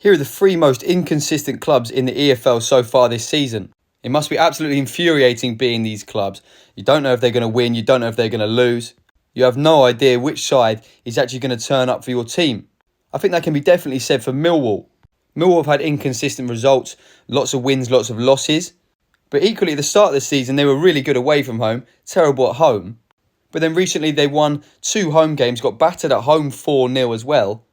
Here are the three most inconsistent clubs in the EFL so far this season. It must be absolutely infuriating being these clubs. You don't know if they're going to win, you don't know if they're going to lose. You have no idea which side is actually going to turn up for your team. I think that can be definitely said for Millwall. Millwall have had inconsistent results, lots of wins, lots of losses. But equally at the start of the season, they were really good away from home, terrible at home. But then recently they won 2 home games, got battered at home 4-0 as well.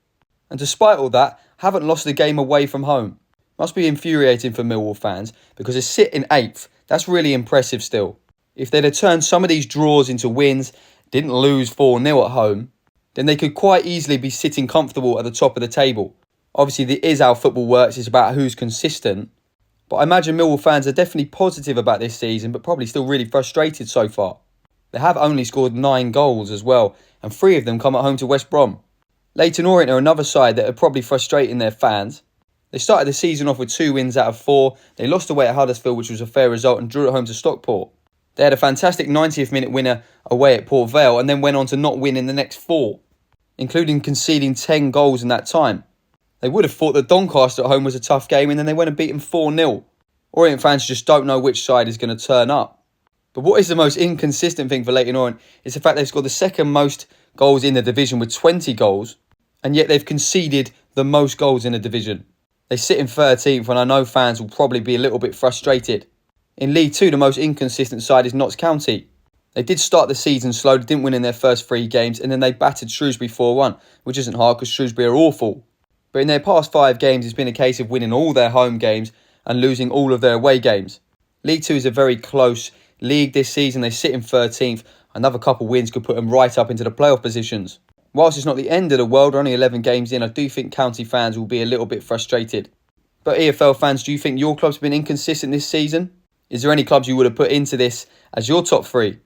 And despite all that, haven't lost a game away from home. Must be infuriating for Millwall fans because to sit in 8th, that's really impressive still. If they'd have turned some of these draws into wins, didn't lose 4-0 at home, then they could quite easily be sitting comfortable at the top of the table. Obviously, that is how football works, it's about who's consistent. But I imagine Millwall fans are definitely positive about this season, but probably still really frustrated so far. They have only scored 9 goals as well, and 3 of them come at home to West Brom. Leyton Orient are another side that are probably frustrating their fans. They started the season off with 2 wins out of 4. They lost away at Huddersfield, which was a fair result, and drew at home to Stockport. They had a fantastic 90th minute winner away at Port Vale, and then went on to not win in the next 4, including conceding 10 goals in that time. They would have thought that Doncaster at home was a tough game, and then they went and beat them 4-0. Orient fans just don't know which side is going to turn up. But what is the most inconsistent thing for Leyton Orient is the fact they've scored the second most goals in the division with 20 goals, and yet they've conceded the most goals in the division. They sit in 13th, and I know fans will probably be a little bit frustrated. In League 2, the most inconsistent side is Notts County. They did start the season slow, didn't win in their first 3 games, and then they battered Shrewsbury 4-1, which isn't hard because Shrewsbury are awful. But in their past 5 games, it's been a case of winning all their home games and losing all of their away games. League 2 is a very close league this season. They sit in 13th. Another couple wins could put them right up into the playoff positions. Whilst it's not the end of the world, only 11 games in, I do think County fans will be a little bit frustrated. But EFL fans, do you think your club's been inconsistent this season? Is there any clubs you would have put into this as your top 3?